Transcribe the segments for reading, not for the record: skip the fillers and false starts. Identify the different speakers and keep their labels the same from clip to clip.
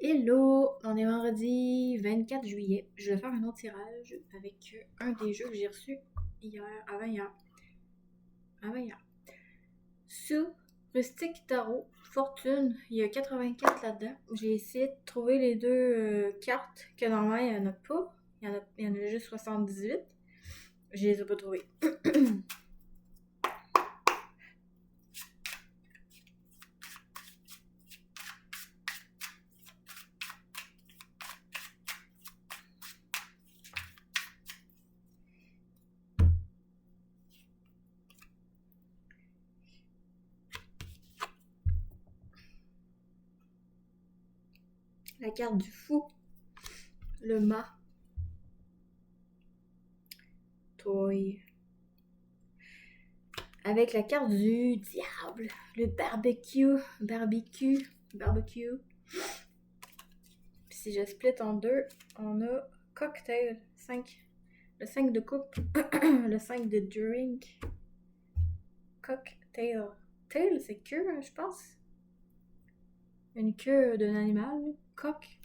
Speaker 1: Hello, on est vendredi 24 juillet. Je vais faire un autre tirage avec un des jeux que j'ai reçu hier, avant-hier. Sous Rustic Tarot, Fortune, il y a 84 là-dedans. J'ai essayé de trouver les deux cartes que normalement il n'y en a pas. Il y en a juste 78. Je les ai pas trouvées. La carte du fou, le mât, toy. Avec la carte du diable, le barbecue. Puis si je split en deux, on a cocktail, 5. Le 5 de coupe, le 5 de drink, cocktail. Tail, c'est queue, hein, je pense. Une queue d'un animal, coq.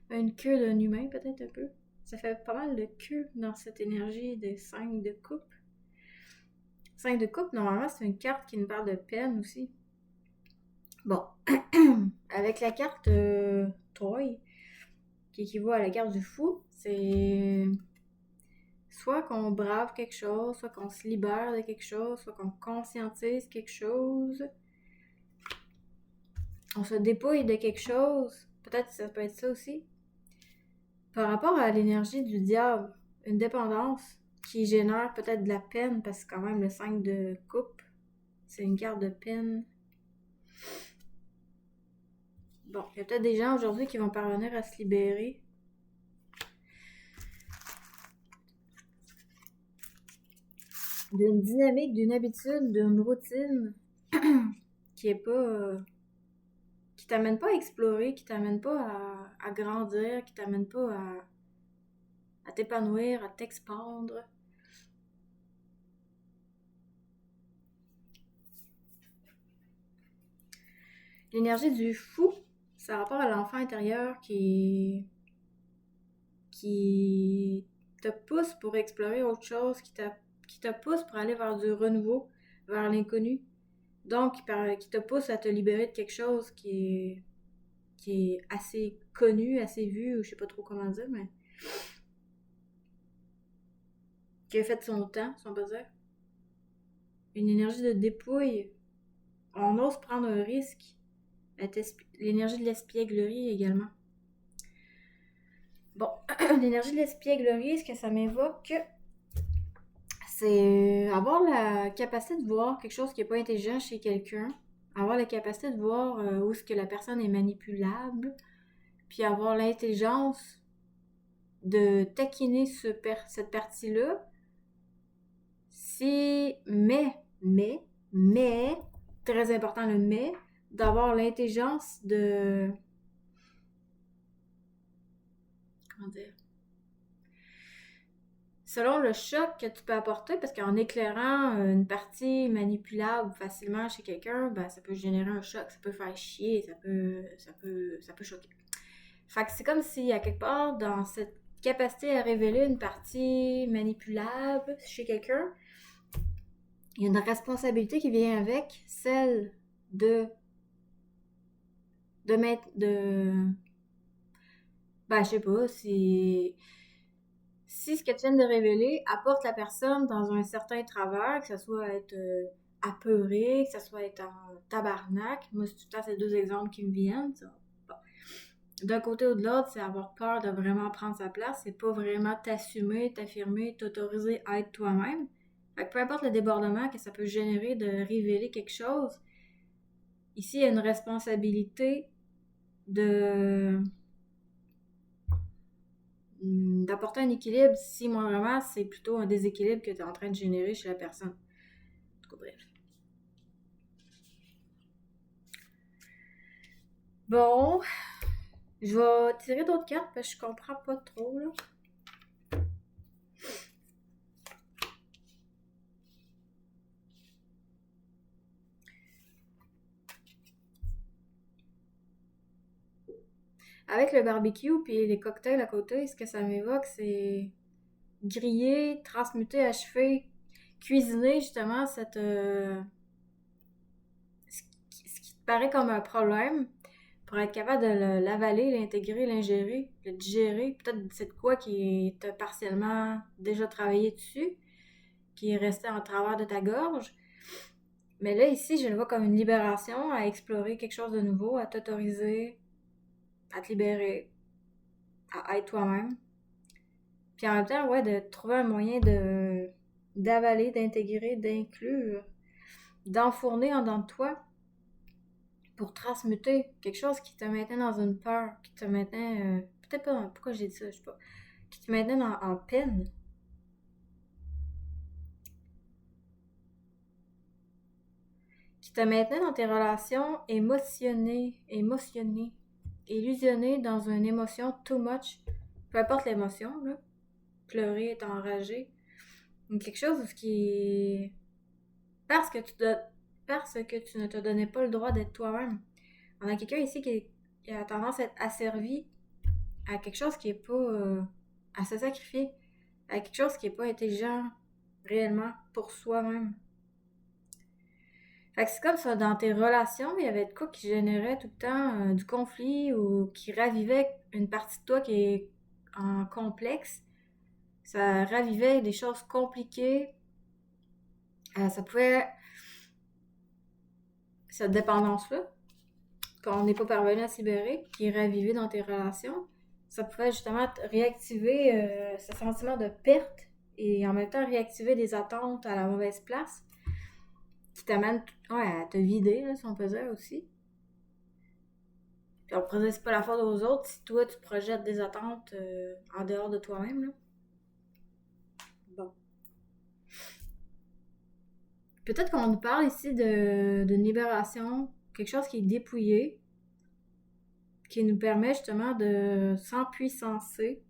Speaker 1: Une queue d'un humain, peut-être un peu. Ça fait pas mal de queue dans cette énergie des 5 de coupe. 5 de coupe, normalement, c'est une carte qui nous parle de peine aussi. Bon, avec la carte Toy, qui équivaut à la carte du fou, c'est soit qu'on brave quelque chose, soit qu'on se libère de quelque chose, soit qu'on conscientise quelque chose. On se dépouille de quelque chose. Peut-être que ça peut être ça aussi. Par rapport à l'énergie du diable, une dépendance qui génère peut-être de la peine, parce que quand même le 5 de coupe, c'est une carte de peine. Bon, il y a peut-être des gens aujourd'hui qui vont parvenir à se libérer. D'une dynamique, d'une habitude, d'une routine qui est pas... qui t'amène pas à explorer, qui t'amène pas à grandir, qui t'amène pas à t'épanouir, à t'expandre. L'énergie du fou, ça a rapport à l'enfant intérieur qui te pousse pour explorer autre chose, qui te pousse pour aller vers du renouveau, vers l'inconnu. Donc, qui te pousse à te libérer de quelque chose qui est assez connu, assez vu, ou je sais pas trop comment dire, mais qui a fait son temps, si on peut dire. Une énergie de dépouille. On ose prendre un risque. L'énergie de l'espièglerie également. Bon, l'énergie de l'espièglerie, ce que ça m'évoque, c'est avoir la capacité de voir quelque chose qui n'est pas intelligent chez quelqu'un, avoir la capacité de voir où est-ce que la personne est manipulable, puis avoir l'intelligence de taquiner cette partie-là. Mais, très important le mais, d'avoir l'intelligence de... Comment dire? Selon le choc que tu peux apporter, parce qu'en éclairant une partie manipulable facilement chez quelqu'un, ben, ça peut générer un choc, ça peut faire chier, ça peut choquer. Fait que c'est comme si, à quelque part, dans cette capacité à révéler une partie manipulable chez quelqu'un, il y a une responsabilité qui vient avec, celle de mettre, ben, je sais pas, si ce que tu viens de révéler apporte la personne dans un certain travers, que ce soit être apeuré, que ce soit être en tabarnak, moi c'est tout le temps ces deux exemples qui me viennent. Bon. D'un côté ou de l'autre, c'est avoir peur de vraiment prendre sa place, c'est pas vraiment t'assumer, t'affirmer, t'autoriser à être toi-même. Fait que peu importe le débordement que ça peut générer de révéler quelque chose, ici il y a une responsabilité de d'apporter un équilibre si moi vraiment c'est plutôt un déséquilibre que tu es en train de générer chez la personne. En tout cas, bref. Bon, je vais tirer d'autres cartes parce que je comprends pas trop là. Avec le barbecue puis les cocktails à côté, ce que ça m'évoque, c'est griller, transmuter, achever, cuisiner justement ce qui te paraît comme un problème pour être capable de l'avaler, l'intégrer, l'ingérer, le digérer. Peut-être c'est de quoi qui t'a partiellement déjà travaillé dessus, qui est resté en travers de ta gorge. Mais là, ici, je le vois comme une libération à explorer quelque chose de nouveau, à t'autoriser, à te libérer, à être toi-même. Puis en même temps, ouais, de trouver un moyen d'avaler, d'intégrer, d'inclure, d'enfourner en dedans de toi pour transmuter quelque chose qui te maintenait dans une peur, qui te maintenait, peut-être pas, pourquoi j'ai dit ça, je sais pas, qui te maintenait en peine, qui te maintenait dans tes relations émotionnées, illusionné dans une émotion too much, peu importe l'émotion, là, pleurer, être enragé, ou quelque chose qui parce que parce que tu ne te donnais pas le droit d'être toi-même. On a quelqu'un ici qui a tendance à être asservi à quelque chose qui est pas à se sacrifier, à quelque chose qui est pas intelligent réellement pour soi-même. Fait que c'est comme ça, dans tes relations, il y avait de quoi qui générait tout le temps du conflit ou qui ravivait une partie de toi qui est en complexe. Ça ravivait des choses compliquées. Ça pouvait... Cette dépendance-là, qu'on n'est pas parvenu à se libérer, qui est ravivée dans tes relations, ça pouvait justement réactiver ce sentiment de perte et en même temps réactiver des attentes à la mauvaise place qui t'amènent à te vider, là, si on peut dire aussi. Puis on pourrait dire c'est pas la faute aux autres si toi tu projettes des attentes en dehors de toi-même. Là. Bon. Peut-être qu'on nous parle ici d'une libération, quelque chose qui est dépouillé, qui nous permet justement de s'empuissancer,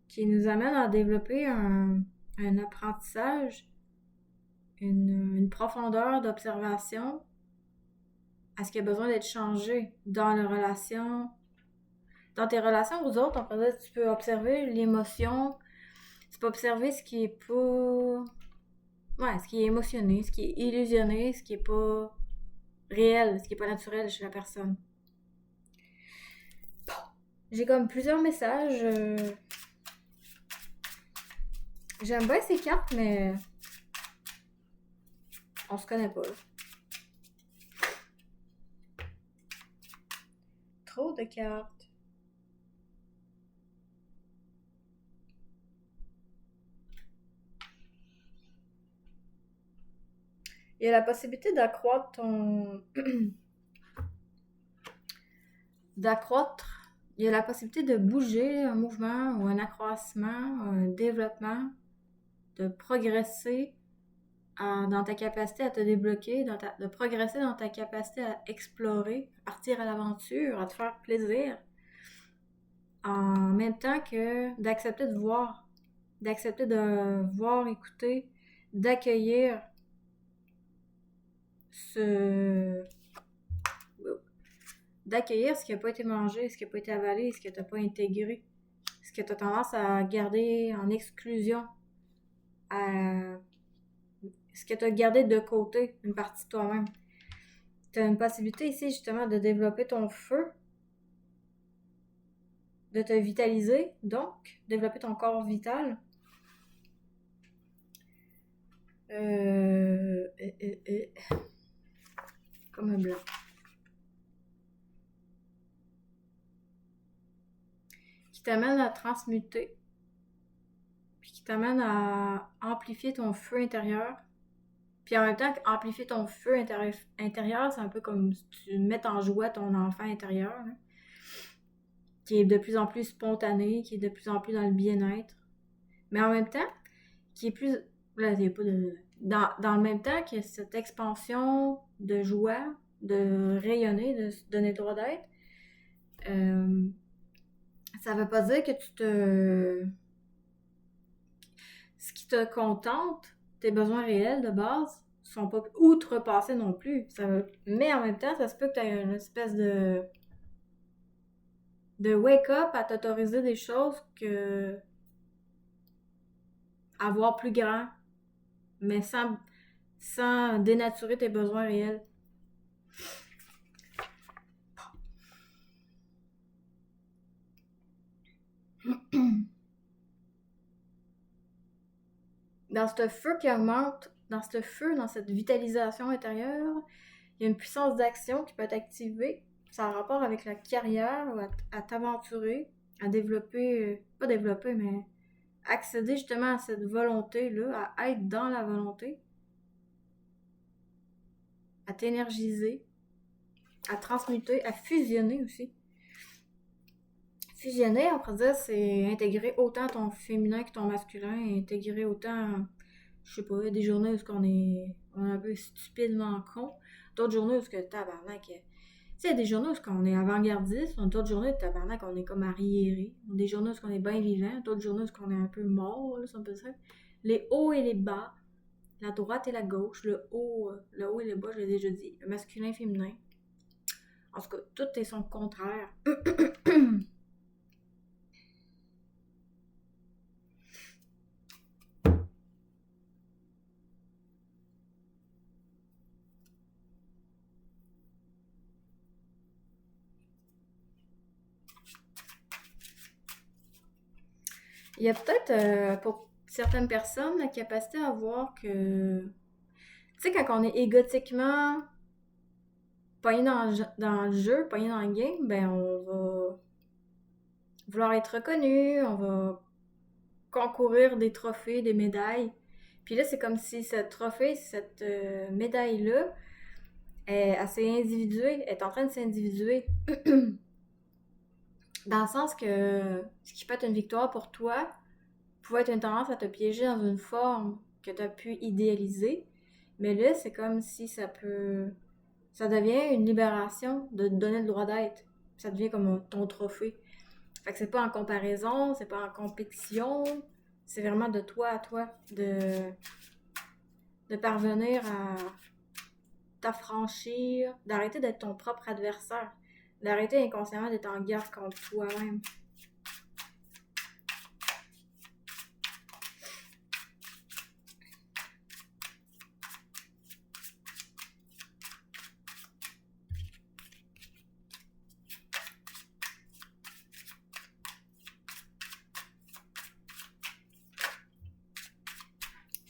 Speaker 1: qui nous amène à développer un apprentissage, une profondeur d'observation à ce qui a besoin d'être changé dans les relations. Dans tes relations aux autres, on peut dire que tu peux observer l'émotion, tu peux observer ce qui est pas... Ouais, ce qui est émotionné, ce qui est illusionné, ce qui est pas réel, ce qui est pas naturel chez la personne. Bon. J'ai comme plusieurs messages. J'aime bien ces cartes, mais on se connaît pas. Là. Trop de cartes. Il y a la possibilité d'accroître ton... d'accroître. Il y a la possibilité de bouger un mouvement ou un accroissement, un développement, de progresser dans ta capacité à te débloquer, de progresser dans ta capacité à explorer, à partir à l'aventure, à te faire plaisir, en même temps que d'accepter de voir, écouter, d'accueillir d'accueillir ce qui n'a pas été mangé, ce qui n'a pas été avalé, ce que tu n'as pas intégré, ce que tu as tendance à garder en exclusion, ce que tu as gardé de côté, une partie de toi-même. Tu as une possibilité ici justement de développer ton feu, de te vitaliser, donc développer ton corps vital. Comme un blanc. Qui t'amène à transmuter, puis qui t'amène à amplifier ton feu intérieur. Puis en même temps, amplifier ton feu intérieur, c'est un peu comme si tu mets en joie ton enfant intérieur, hein, qui est de plus en plus spontané, qui est de plus en plus dans le bien-être. Mais en même temps, qui est plus... Là, il n'y a pas de... Dans le même temps qu'il y a cette expansion de joie, de rayonner, de se donner le droit d'être, ça veut pas dire que ce qui te contente, tes besoins réels de base, sont pas outrepassés non plus. Mais en même temps, ça se peut que tu aies une espèce de de wake up à t'autoriser des choses que à voir plus grand, mais sans dénaturer tes besoins réels. Dans ce feu qui augmente, dans ce feu, dans cette vitalisation intérieure, il y a une puissance d'action qui peut être activée. Ça a rapport avec la carrière, ou à t'aventurer, à développer, pas développer, mais accéder justement à cette volonté-là, à être dans la volonté, à t'énergiser, à transmuter, à fusionner aussi. Fusionner, on pourrait dire, c'est intégrer autant ton féminin que ton masculin, intégrer autant, je sais pas, il y a des journées où on est un peu stupidement con, d'autres journées où tabarnak, tu sais, il y a des journées où on est avant-gardiste, d'autres journées où tabarnak, on est comme arriéré, des journées où on est bien vivant, d'autres journées où on est un peu mort, là, c'est un peu ça. Les hauts et les bas, la droite et la gauche, le haut et le bas, je l'ai déjà dit, le masculin, féminin. En tout cas, tout est son contraire. Il y a peut-être, pour certaines personnes, la capacité à voir que... Tu sais, quand on est égotiquement pogné dans le jeu, pogné dans le game, ben on va vouloir être reconnu, on va concourir des trophées, des médailles. Puis là, c'est comme si ce trophée, cette médaille-là, elle s'est individuée, est en train de s'individuer. Dans le sens que ce qui peut être une victoire pour toi pouvait être une tendance à te piéger dans une forme que tu as pu idéaliser. Mais là, c'est comme si ça devient une libération de te donner le droit d'être. Ça devient comme ton trophée. Fait que c'est pas en comparaison, c'est pas en compétition, c'est vraiment de toi à toi, de parvenir à t'affranchir, d'arrêter d'être ton propre adversaire, d'arrêter inconsciemment d'être en guerre contre toi-même.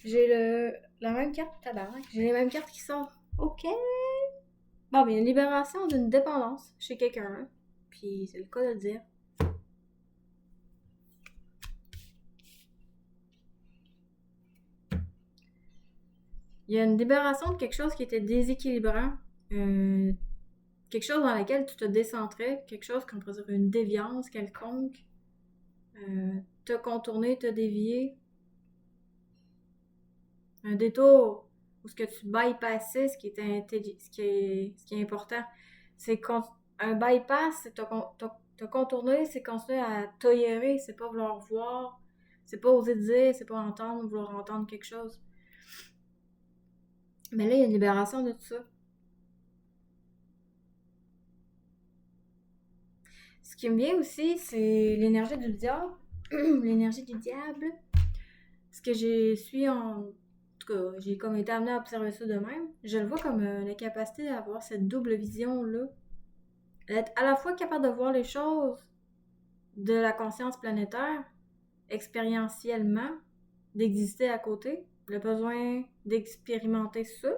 Speaker 1: J'ai la même carte, tabarnak. J'ai les mêmes cartes qui sortent. OK. Bon, bien, une libération d'une dépendance chez quelqu'un. Puis c'est le cas de le dire. Il y a une libération de quelque chose qui était déséquilibrant. Quelque chose dans lequel tu te décentrais. Quelque chose qu'on pourrait dire une déviance quelconque. Te contourner, te dévier. Un détour où ce que tu bypassais, ce qui est important. C'est un bypass, c'est te contourner, c'est continuer à tolérer, c'est pas vouloir voir, c'est pas oser dire, c'est pas entendre, vouloir entendre quelque chose. Mais là, il y a une libération de tout ça. Ce qui me vient aussi, c'est l'énergie du diable. L'énergie du diable. Ce que j'ai suis en tout cas, j'ai comme été amenée à observer ça de même. Je le vois comme la capacité d'avoir cette double vision-là. D'être à la fois capable de voir les choses de la conscience planétaire, expérientiellement, d'exister à côté, le besoin d'expérimenter ça,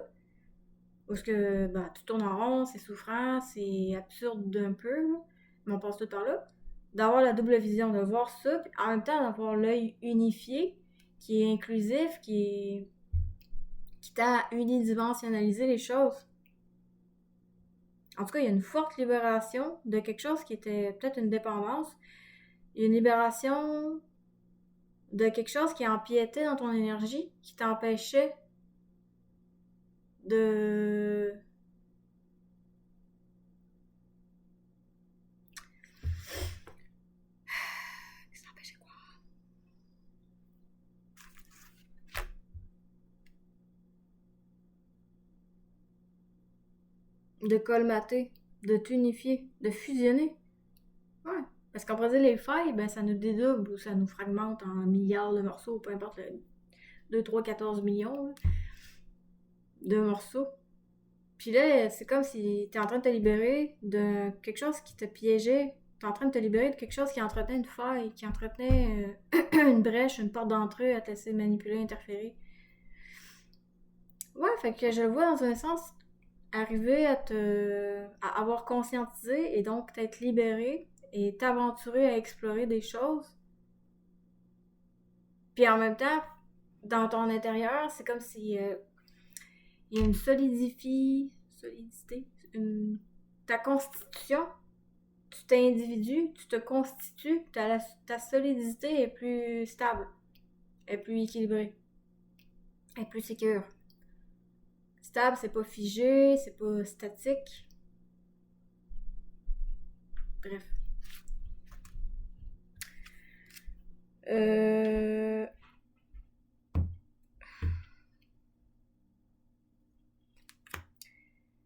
Speaker 1: parce que tout tourne en rond, c'est souffrant, c'est absurde d'un peu, là, mais on passe tout par là. D'avoir la double vision, de voir ça, puis en même temps d'avoir l'œil unifié, qui est inclusif, qui tend à unidimensionnaliser les choses. En tout cas, il y a une forte libération de quelque chose qui était peut-être une dépendance. Il y a une libération de quelque chose qui empiétait dans ton énergie, qui t'empêchait de... Ça t'empêchait quoi? De colmater, de t'unifier, de fusionner. Ouais. Parce qu'en Brésil, les failles, ben, ça nous dédouble ou ça nous fragmente en milliards de morceaux, peu importe, 2, 3, 14 millions là, de morceaux. Puis là, c'est comme si t'es en train de te libérer de quelque chose qui te piégeait. T'es en train de te libérer de quelque chose qui entretenait une faille, qui entretenait une brèche, une porte d'entrée à te laisser manipuler, interférer. Ouais, fait que je le vois dans un sens, arriver à avoir conscientisé et donc t'être libéré et t'aventurer à explorer des choses. Puis en même temps, dans ton intérieur, c'est comme si il y a une solidité, ta constitution, tu t'individues, tu te constitues, ta solidité est plus stable, est plus équilibrée, est plus sécure. Stable, c'est pas figé, c'est pas statique. Bref. Euh...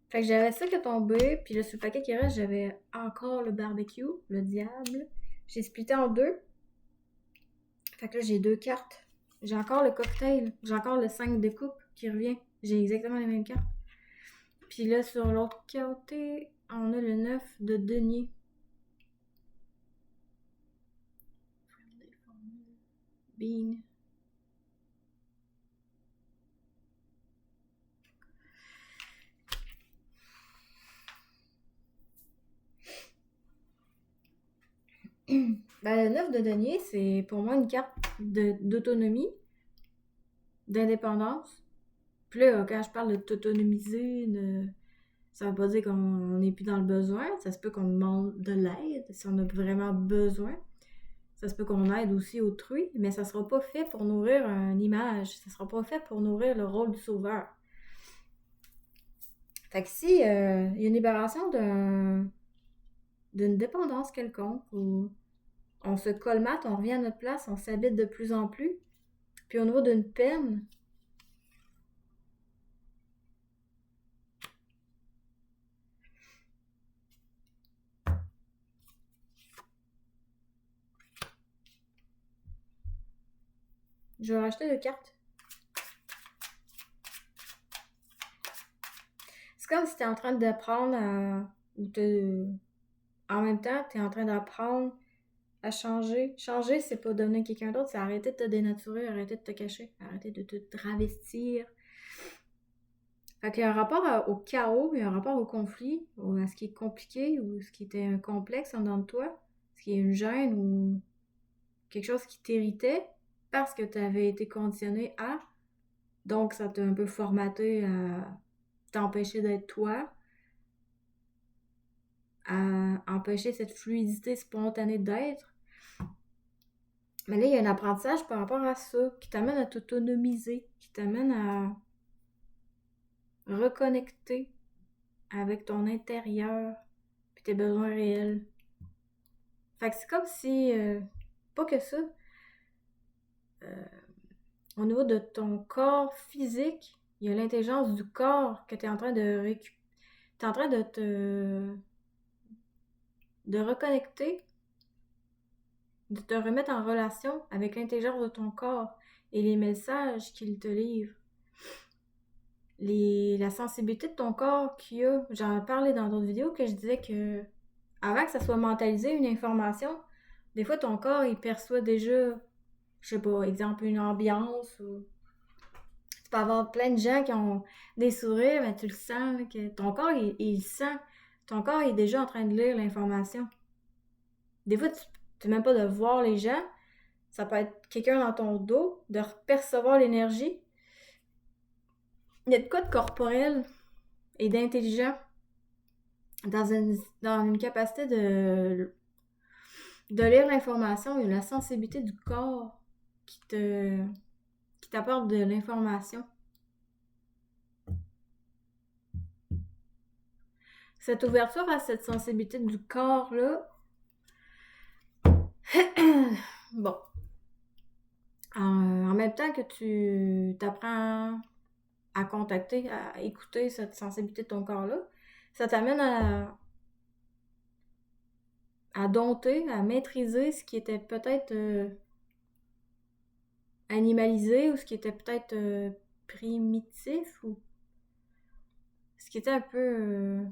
Speaker 1: Fait que j'avais ça qui est tombé, puis là, sur le paquet qui reste, j'avais encore le barbecue, le diable. J'ai splitté en deux. Fait que là, j'ai deux cartes. J'ai encore le cocktail, j'ai encore le 5 de coupe qui revient. J'ai exactement les mêmes cartes. Puis là, sur l'autre côté, on a le 9 de denier. Bean. Ben, le 9 de denier, c'est pour moi une carte d'autonomie, d'indépendance. Puis là, quand je parle de t'autonomiser, ça veut pas dire qu'on n'est plus dans le besoin. Ça se peut qu'on demande de l'aide si on a vraiment besoin. Ça se peut qu'on aide aussi autrui, mais ça sera pas fait pour nourrir une image. Ça sera pas fait pour nourrir le rôle du sauveur. Fait que si il y a une libération d'une dépendance quelconque, où on se colmate, on revient à notre place, on s'habite de plus en plus, puis au niveau d'une peine, je vais racheter deux cartes. C'est comme si tu es en train d'apprendre à... En même temps, tu es en train d'apprendre à changer. Changer, c'est pas devenir quelqu'un d'autre, c'est arrêter de te dénaturer, arrêter de te cacher, arrêter de te travestir. Fait qu'il y a un rapport au chaos, il y a un rapport au conflit, à ce qui est compliqué ou ce qui était un complexe en dedans de toi, ce qui est une gêne ou quelque chose qui t'irritait parce que tu avais été conditionné à. Donc, ça t'a un peu formaté à t'empêcher d'être toi, à empêcher cette fluidité spontanée d'être. Mais là, il y a un apprentissage par rapport à ça qui t'amène à t'autonomiser, qui t'amène à reconnecter avec ton intérieur puis tes besoins réels. Fait que c'est comme si, pas que ça, au niveau de ton corps physique, il y a l'intelligence du corps que tu es en train de récupérer. Tu es en train de reconnecter, de te remettre en relation avec l'intelligence de ton corps et les messages qu'il te livre. La sensibilité de ton corps qu'il y a. J'en ai parlé dans d'autres vidéos que je disais que avant que ça soit mentalisé, une information, des fois ton corps il perçoit déjà, je sais pas, exemple une ambiance ou tu peux avoir plein de gens qui ont des sourires, mais tu le sens que ton corps il sent. Ton corps est déjà en train de lire l'information. Des fois, tu n'as même pas de voir les gens. Ça peut être quelqu'un dans ton dos, de percevoir l'énergie. Il y a de quoi de corporel et d'intelligent dans une capacité de lire l'information. Il y a la sensibilité du corps qui t'apporte de l'information. Cette ouverture à cette sensibilité du corps-là, bon, en même temps que tu t'apprends à contacter, à écouter cette sensibilité de ton corps-là, ça t'amène à dompter, à maîtriser ce qui était peut-être animalisé ou ce qui était peut-être primitif ou ce qui était un peu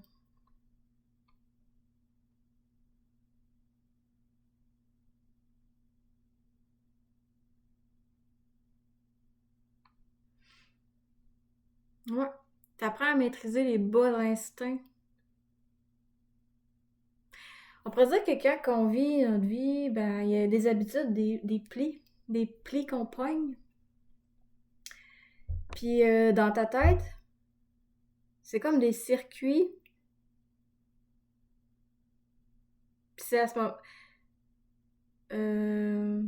Speaker 1: ouais. T'apprends à maîtriser les bas instincts. On pourrait dire que quand on vit notre vie, ben, il y a des habitudes, des plis qu'on pogne. Puis dans ta tête, c'est comme des circuits. Puis c'est à ce moment. Euh,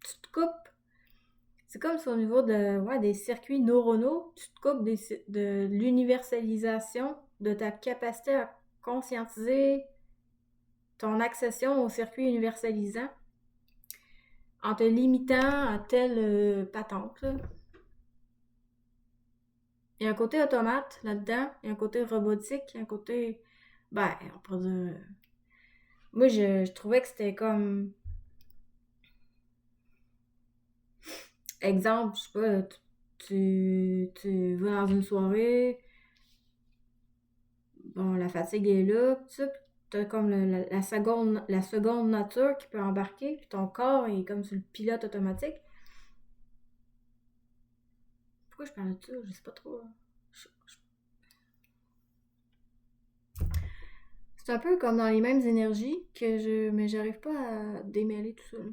Speaker 1: tu te coupes. C'est comme si au niveau de, ouais, des circuits neuronaux, tu te coupes de l'universalisation de ta capacité à conscientiser ton accession aux circuits universalisants en te limitant à telle patente. Là. Il y a un côté automate là-dedans, il y a un côté robotique, il y a un côté. Ben, on pourrait dire. Moi, je trouvais que c'était comme. Exemple, je sais pas, tu vas dans une soirée, bon, la fatigue est là, pis ça, pis t'as comme la seconde nature qui peut embarquer, puis ton corps est comme sur le pilote automatique. Pourquoi je parle de ça? Je sais pas trop. C'est un peu comme dans les mêmes énergies mais j'arrive pas à démêler tout ça. Là.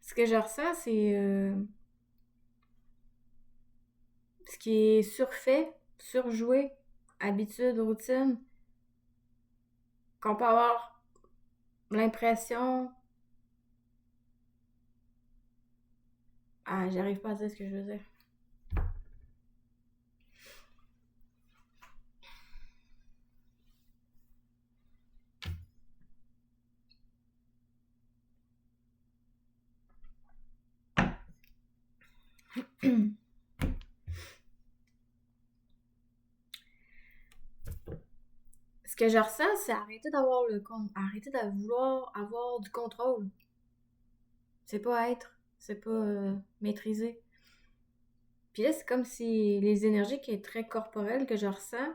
Speaker 1: Ce que je ressens, c'est ce qui est surfait, surjoué, habitude, routine, qu'on peut avoir l'impression. Ah, j'arrive pas à dire ce que je veux dire. Ce que je ressens, c'est arrêter de vouloir avoir du contrôle. C'est pas être, c'est pas maîtriser. Puis là, c'est comme si les énergies qui est très corporelles que je ressens,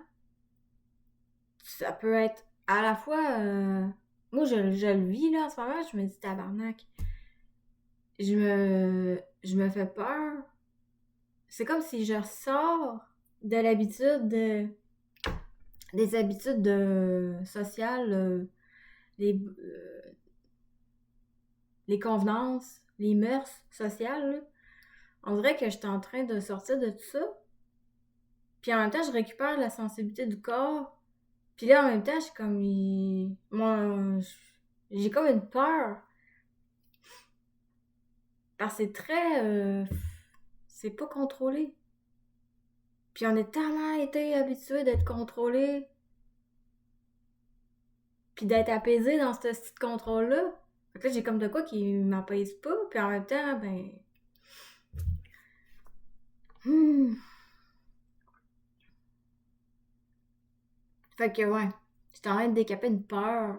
Speaker 1: ça peut être à la fois. Moi, je le vis là en ce moment, je me dis tabarnak. Je me fais peur. C'est comme si je sors de l'habitude des habitudes sociales, les convenances, les mœurs sociales. Là. On dirait que j'étais en train de sortir de tout ça. Puis en même temps, je récupère la sensibilité du corps. Puis là, en même temps, je suis comme. Moi, j'ai comme une peur. Parce que c'est très. C'est pas contrôlé. Puis on a tellement été habitués d'être contrôlés. Puis d'être apaisés dans ce petit contrôle-là. Fait que là, j'ai comme de quoi qui m'apaise pas. Puis en même temps, ben. Fait que ouais. J'étais en train de décaper une peur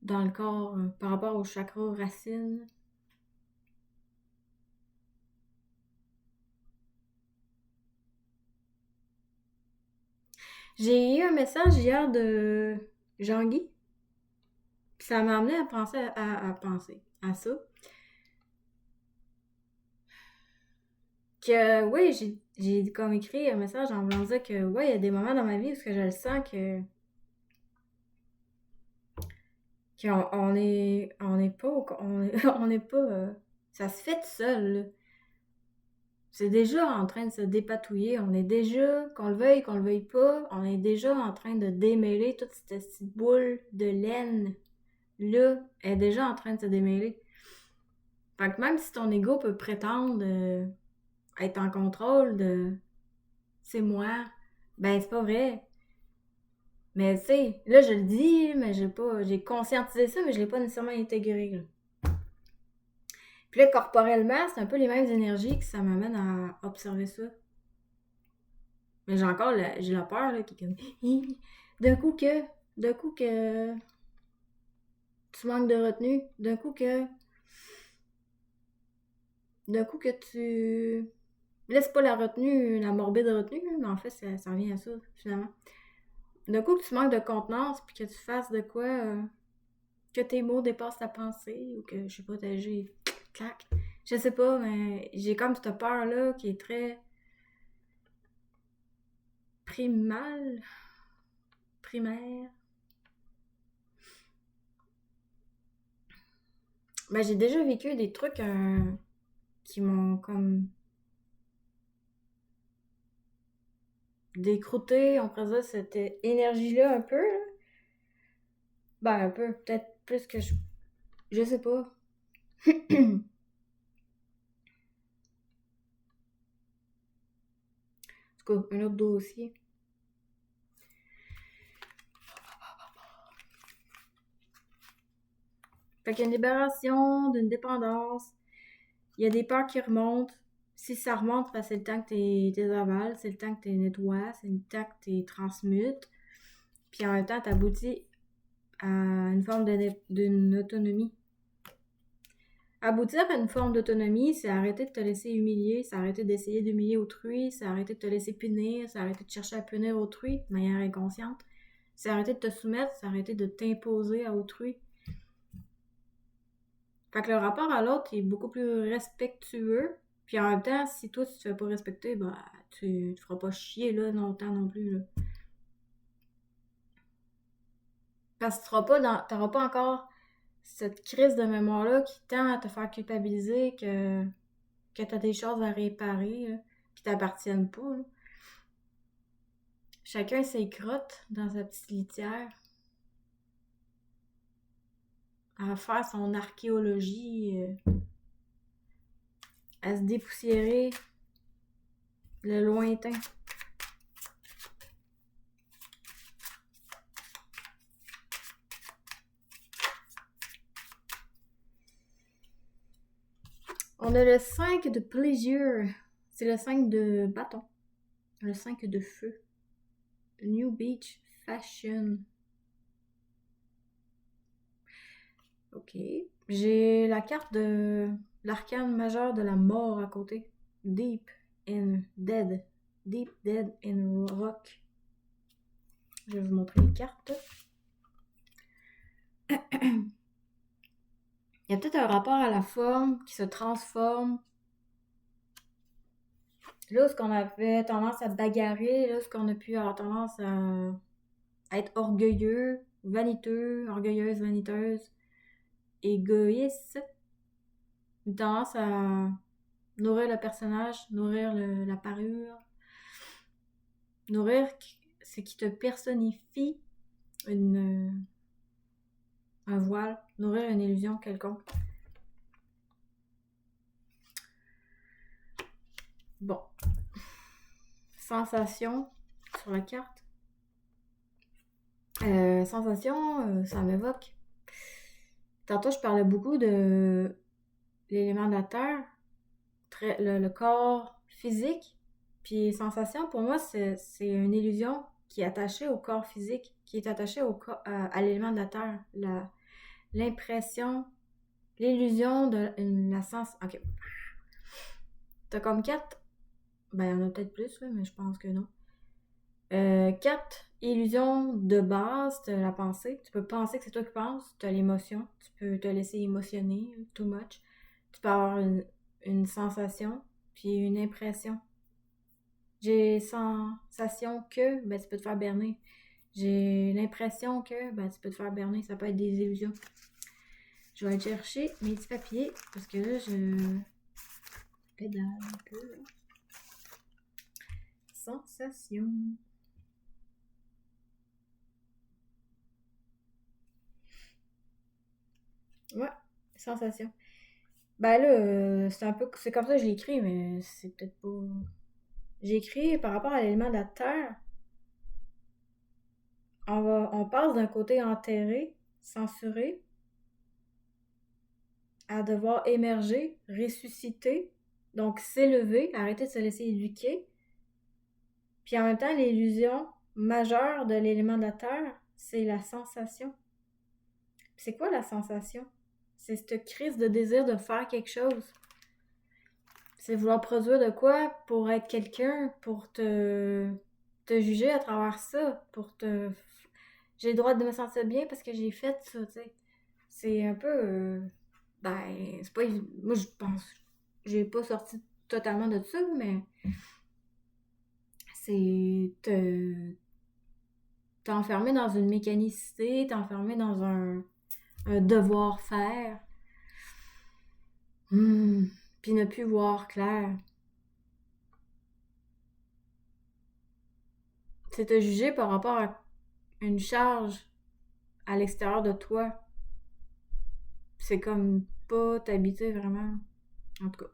Speaker 1: dans le corps par rapport au chakra racine. J'ai eu un message hier de Jean-Guy. Puis ça m'a amené à penser à penser à ça. Que oui, j'ai comme écrit un message en voulant dire que ouais, il y a des moments dans ma vie où je le sens que on est pas on est pas ça se fait tout seul là. C'est déjà en train de se dépatouiller, on est déjà qu'on le veuille pas, on est déjà en train de démêler toute cette petite boule de laine là, elle est déjà en train de se démêler. Fait que même si ton ego peut prétendre être en contrôle de c'est moi, ben c'est pas vrai. Mais tu sais, là je le dis, mais j'ai conscientisé ça, mais je l'ai pas nécessairement intégré. Là. Puis là, corporellement, c'est un peu les mêmes énergies que ça m'amène à observer ça. Mais j'ai la peur, là, qui est comme, hi, d'un coup que tu manques de retenue, d'un coup que tu, là, c'est pas la retenue, la morbide retenue, là, mais en fait, ça revient à ça, finalement. D'un coup que tu manques de contenance, puis que tu fasses de quoi, que tes mots dépassent ta pensée, ou que, je sais pas, j'ai clac. Je sais pas, mais j'ai comme cette peur-là qui est très primale, primaire. Ben, j'ai déjà vécu des trucs qui m'ont comme décrouté, on pourrait dire, cette énergie-là un peu. Là. Ben, un peu, peut-être plus que je. Je sais pas. En tout cas, un autre dossier. Fait qu'il y a une libération d'une dépendance. Il y a des peurs qui remontent. Si ça remonte, ben, c'est le temps que t'es avales, c'est le temps que t'es nettoies, c'est le temps que t'es transmutes. Puis en même temps, t'aboutis à une forme d'une autonomie. Aboutir à une forme d'autonomie, c'est arrêter de te laisser humilier, c'est arrêter d'essayer d'humilier autrui, c'est arrêter de te laisser punir, c'est arrêter de chercher à punir autrui de manière inconsciente. C'est arrêter de te soumettre, c'est arrêter de t'imposer à autrui. Fait que le rapport à l'autre est beaucoup plus respectueux. Puis en même temps, si toi tu te fais pas respecter, bah tu te feras pas chier là longtemps non plus. Là. Parce que t'auras pas encore cette crise de mémoire-là qui tend à te faire culpabiliser que t'as des choses à réparer, là, qui t'appartiennent pas. Là. Chacun ses crottes dans sa petite litière à faire son archéologie, à se dépoussiérer le lointain. On a le 5 de plaisir. C'est le 5 de bâton. Le 5 de feu. New Beach Fashion. Ok. J'ai la carte de l'arcane majeur de la mort à côté. Deep and Dead. Deep, Dead and Rock. Je vais vous montrer les cartes. Il y a peut-être un rapport à la forme qui se transforme. Là, ce qu'on avait tendance à bagarrer, là, ce qu'on a pu avoir tendance à être orgueilleux, vaniteux, orgueilleuse, vaniteuse, égoïste. Une tendance à nourrir le personnage, nourrir la parure, nourrir ce qui te personnifie un voile, nourrir une illusion quelconque. Bon. Sensation sur la carte. Sensation, ça m'évoque. Tantôt, je parlais beaucoup de l'élément de la terre, le corps physique. Puis sensation, pour moi, c'est une illusion qui est attachée au corps physique, qui est attachée à l'élément de la terre. L'impression, l'illusion de la sens. Ok. T'as comme 4. Ben, il y en a peut-être plus, mais je pense que non. 4 illusions de base, t'as la pensée. Tu peux penser que c'est toi qui penses. T'as l'émotion. Tu peux te laisser émotionner, too much. Tu peux avoir une sensation, puis une impression. J'ai sensation que, ben, tu peux te faire berner. J'ai l'impression que, ben, tu peux te faire berner. Ça peut être des illusions. Je vais aller chercher mes petits papiers, parce que là, je pédale un peu. Là. Sensation. Ouais, sensation. Ben là, c'est un peu. C'est comme ça que je l'ai écrit, mais c'est peut-être pas. J'ai écrit par rapport à l'élément de la terre. On passe d'un côté enterré, censuré, à devoir émerger, ressusciter, donc s'élever, arrêter de se laisser éduquer. Puis en même temps, l'illusion majeure de l'élément de la terre, c'est la sensation. Puis c'est quoi la sensation? C'est cette crise de désir de faire quelque chose. C'est vouloir produire de quoi pour être quelqu'un, pour te juger à travers ça, pour te... J'ai le droit de me sentir bien parce que j'ai fait ça, tu sais. C'est un peu... ben, c'est pas... Moi, je pense... J'ai pas sorti totalement de ça, mais c'est t'es enfermé dans une mécanicité, t'es enfermé dans un devoir-faire. Puis ne plus voir clair. C'est te juger par rapport à une charge à l'extérieur de toi. C'est comme pas t'habiter vraiment. En tout cas,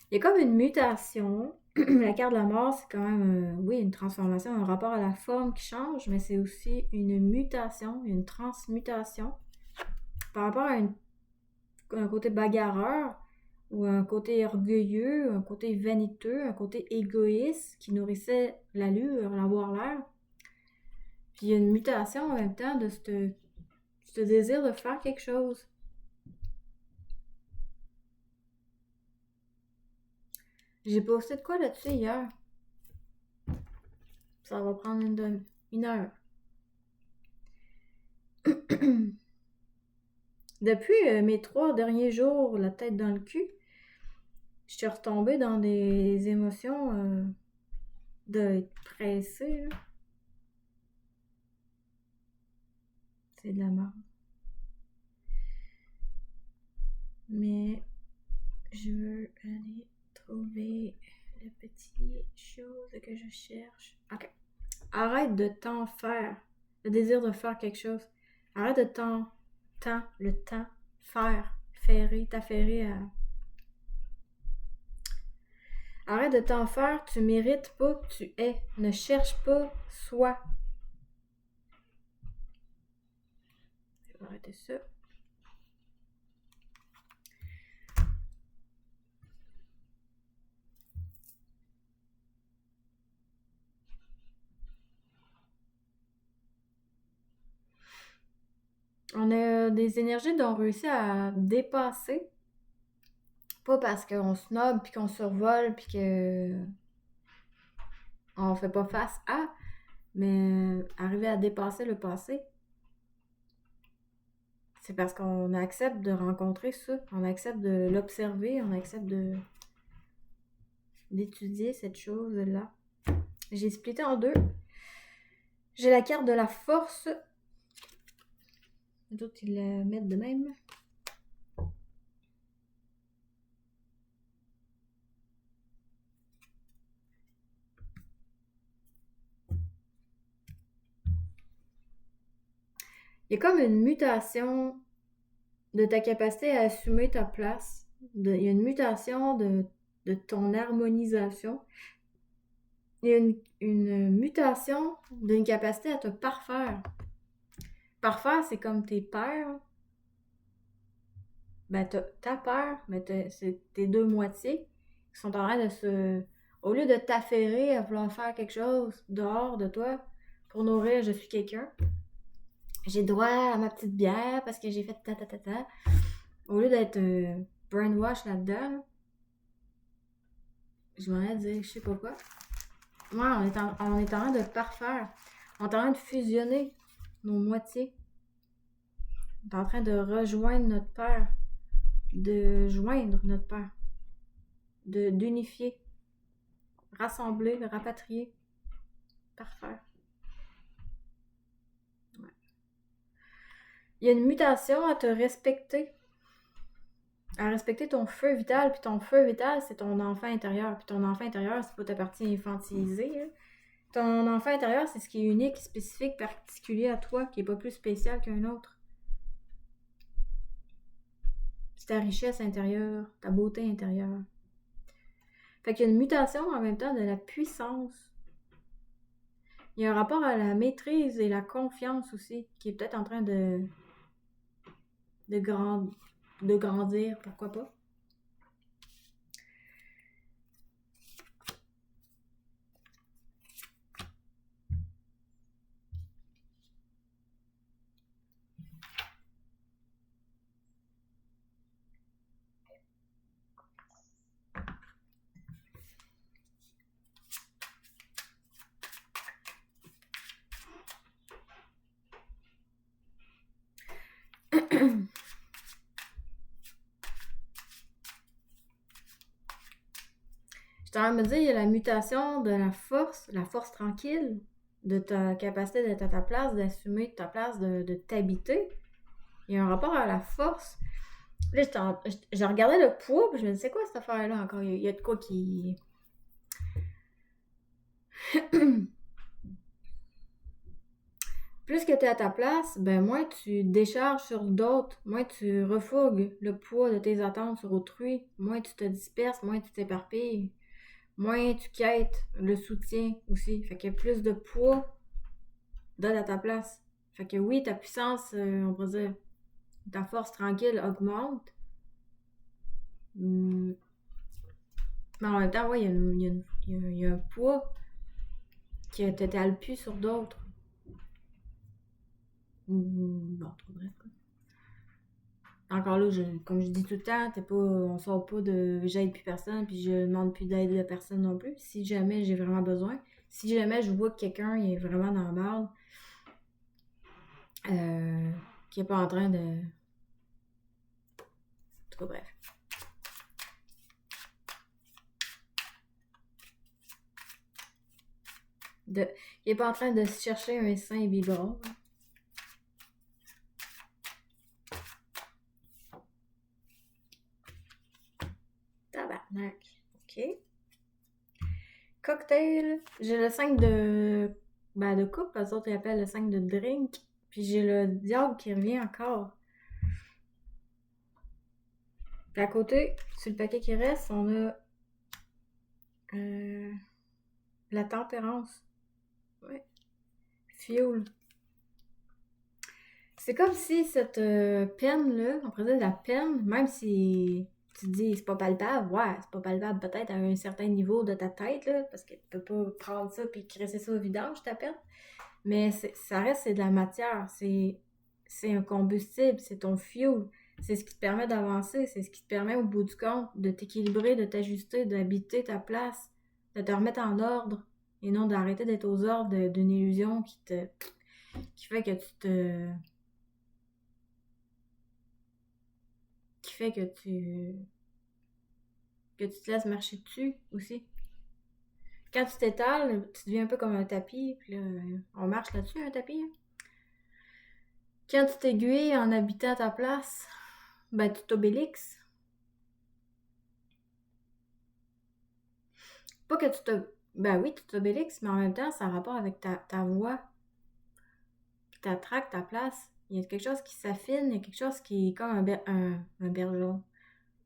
Speaker 1: il y a comme une mutation. La carte de la mort, c'est quand même, oui, une transformation, un rapport à la forme qui change, mais c'est aussi une mutation, une transmutation par rapport à un côté bagarreur ou un côté orgueilleux, un côté vaniteux, un côté égoïste qui nourrissait l'allure, l'avoir l'air. Puis il y a une mutation en même temps de ce désir de faire quelque chose. J'ai posté de quoi là-dessus hier? Ça va prendre une heure. Depuis mes 3 derniers jours, la tête dans le cul, je suis retombée dans des émotions d'être pressée. Là. C'est de la merde. Mais je veux aller trouver la petite chose que je cherche. Ok. Arrête de t'en faire. Le désir de faire quelque chose. Arrête de le temps, faire, t'affairer à... Arrête de t'en faire, tu mérites pas, tu es. Ne cherche pas, sois. Je vais arrêter ça. On a des énergies dont on réussit à dépasser. Pas parce qu'on snob, puis qu'on survole, puis que on fait pas face à, mais arriver à dépasser le passé. C'est parce qu'on accepte de rencontrer ça, on accepte de l'observer, on accepte d'étudier cette chose-là. J'ai splitté en deux. J'ai la carte de la force. D'autres, ils la mettent de même. Il y a comme une mutation de ta capacité à assumer ta place. Il y a une mutation de ton harmonisation. Il y a une mutation d'une capacité à te parfaire. Parfaire, c'est comme tes pères. Ben, ta peur, mais c'est tes deux moitiés qui sont en train de se... Au lieu de t'affairer à vouloir faire quelque chose dehors de toi pour nourrir je suis quelqu'un, j'ai droit à ma petite bière parce que j'ai fait ta ta ta ta. Au lieu d'être brainwash là-dedans, je m'en ai dit je sais pas quoi. Ouais, on est en train de parfaire. On est en train de fusionner nos moitiés. On est en train de rejoindre notre père. De joindre notre père. D'unifier. Rassembler, rapatrier. Parfaire. Ouais. Il y a une mutation à te respecter. À respecter ton feu vital. Puis ton feu vital, c'est ton enfant intérieur. Puis ton enfant intérieur, c'est pas ta partie infantilisée. Hein. Ton enfant intérieur, c'est ce qui est unique, spécifique, particulier à toi, qui est pas plus spécial qu'un autre. ta richesse intérieure, ta beauté intérieure. Fait qu'il y a une mutation en même temps de la puissance. Il y a un rapport à la maîtrise et la confiance aussi, qui est peut-être en train de grandir, pourquoi pas. Je t'en me dire, il y a la mutation de la force tranquille, de ta capacité d'être à ta place, d'assumer ta place, de t'habiter. Il y a un rapport à la force. Là, je regardais le poids, puis je me disais, c'est quoi cette affaire-là encore? Il y a de quoi qui... Plus que tu es à ta place, ben moins tu décharges sur d'autres, moins tu refougues le poids de tes attentes sur autrui, moins tu te disperses, moins tu t'éparpilles, moins tu quêtes le soutien aussi. Fait qu'il y a plus de poids donne à ta place. Fait que oui, ta puissance, on pourrait dire, ta force tranquille augmente. Mais en même temps, ouais, il y a un poids qui t'étale plus sur d'autres. Bon, trop bref, quoi. Encore là, comme je dis tout le temps, on sort pas de j'aide plus personne, puis je demande plus d'aide de personne non plus. Si jamais j'ai vraiment besoin, si jamais je vois que quelqu'un est vraiment dans la merde, qui est pas en train de... En tout cas, bref. Il est pas en train de se chercher un sein vibrant. Tabarnak. OK. Cocktail. J'ai le 5 de... Ben, de coupe, les autres ils appellent le 5 de drink. Puis j'ai le diable qui revient encore. Puis à côté, sur le paquet qui reste, on a... la tempérance. Ouais. Fuel. C'est comme si cette peine-là, on pourrait dire la peine, même si tu te dis c'est pas palpable, ouais, c'est pas palpable peut-être à un certain niveau de ta tête, là, parce que tu peux pas prendre ça puis crisser ça au vidange, ta peine. Mais ça reste, c'est de la matière, c'est un combustible, c'est ton fuel. C'est ce qui te permet d'avancer, c'est ce qui te permet au bout du compte de t'équilibrer, de t'ajuster, d'habiter ta place, de te remettre en ordre et non d'arrêter d'être aux ordres d'une illusion qui fait que tu te... qui fait que tu te laisses marcher dessus aussi. Quand tu t'étales, tu deviens un peu comme un tapis, puis là, on marche là-dessus, un tapis. Hein? Quand tu t'aiguilles en habitant ta place, ben tu t'obélixes. Pas que tu te... Ben oui, tu t'obélixes, mais en même temps, ça a rapport avec ta voix, qui t'attraque ta place. Il y a quelque chose qui s'affine, il y a quelque chose qui est comme un bergeron.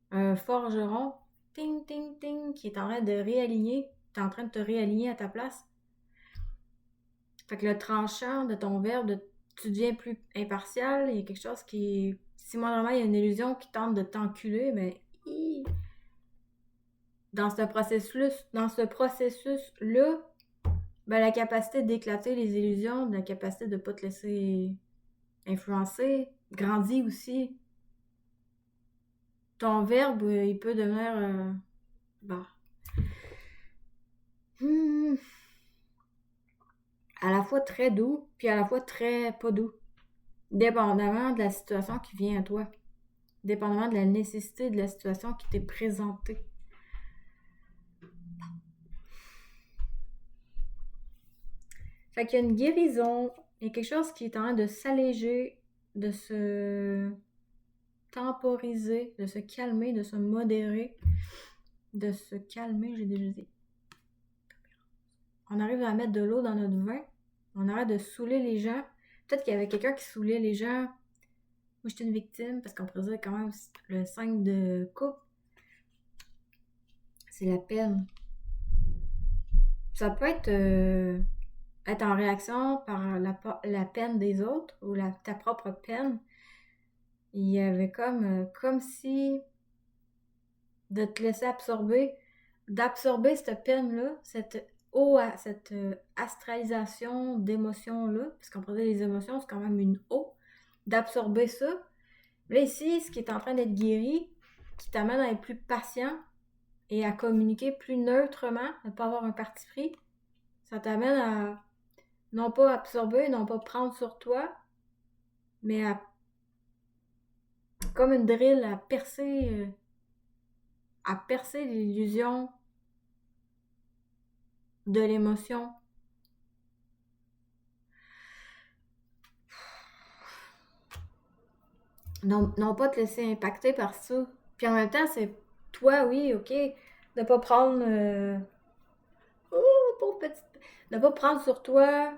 Speaker 1: Un forgeron, ting, ting, ting, qui est en train de réaligner. T'es en train de te réaligner à ta place. Fait que le tranchant de ton verbe, tu deviens plus impartial. Il y a quelque chose qui... Si moindrement il y a une illusion qui tente de t'enculer, mais dans ce processus-là, ben, la capacité d'éclater les illusions, la capacité de ne pas te laisser influencer, grandit aussi. Ton verbe, il peut devenir... bah, à la fois très doux, puis à la fois très pas doux. Dépendamment de la situation qui vient à toi. Dépendamment de la nécessité de la situation qui t'est présentée. Fait qu'il y a une guérison, il y a quelque chose qui est en train de s'alléger, de se temporiser, de se calmer, de se modérer, de se calmer, j'ai déjà dit. On arrive à mettre de l'eau dans notre vin, on arrête de saouler les gens. Peut-être qu'il y avait quelqu'un qui saoulait les gens, Moi, j'étais une victime, parce qu'on pourrait dire quand même, le 5 de coupe, c'est la peine. Ça peut être en réaction par la peine des autres ou ta propre peine. Il y avait comme si de te laisser d'absorber cette peine-là, cette astralisation d'émotions-là, parce qu'on pourrait dire les émotions, c'est quand même une eau, d'absorber ça. Là, ici, ce qui est en train d'être guéri, qui t'amène à être plus patient et à communiquer plus neutrement, à ne pas avoir un parti pris, ça t'amène à non pas absorber, non pas prendre sur toi, mais comme une drill, à percer l'illusion de l'émotion. Non pas te laisser impacter par ça. Puis en même temps, c'est toi, oui, ok, de pas prendre... Oh, pauvre petite... De pas prendre sur toi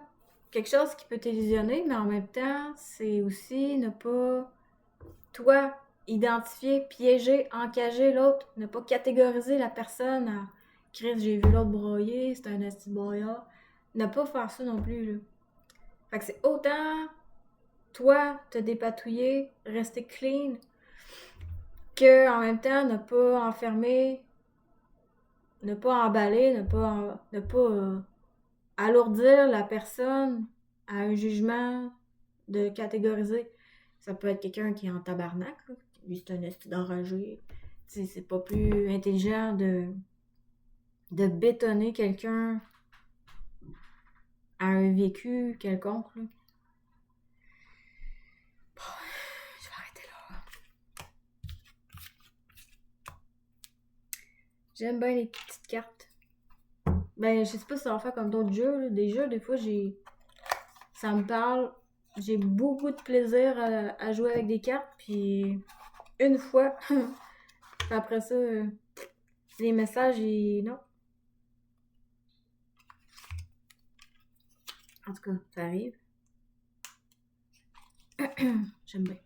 Speaker 1: quelque chose qui peut t'illusionner, mais en même temps, c'est aussi ne pas, toi, identifier, piéger, encager l'autre, ne pas catégoriser la personne à Chris, j'ai vu l'autre broyer, c'est un esti de broyard. Ne pas faire ça non plus, là. Fait que c'est autant toi te dépatouiller, rester clean, que en même temps ne pas enfermer, ne pas emballer, ne pas alourdir la personne à un jugement de catégoriser. Ça peut être quelqu'un qui est en tabarnak, là. Lui c'est un esti d'enragé. C'est pas plus intelligent de bétonner quelqu'un à un vécu quelconque, là. Je vais arrêter là. J'aime bien les petites cartes. Ben, je sais pas si ça va faire comme d'autres jeux, là. Des jeux, des fois, ça me parle. J'ai beaucoup de plaisir à jouer avec des cartes, puis une fois, après ça, les messages, non. En tout cas, ça arrive. J'aime bien.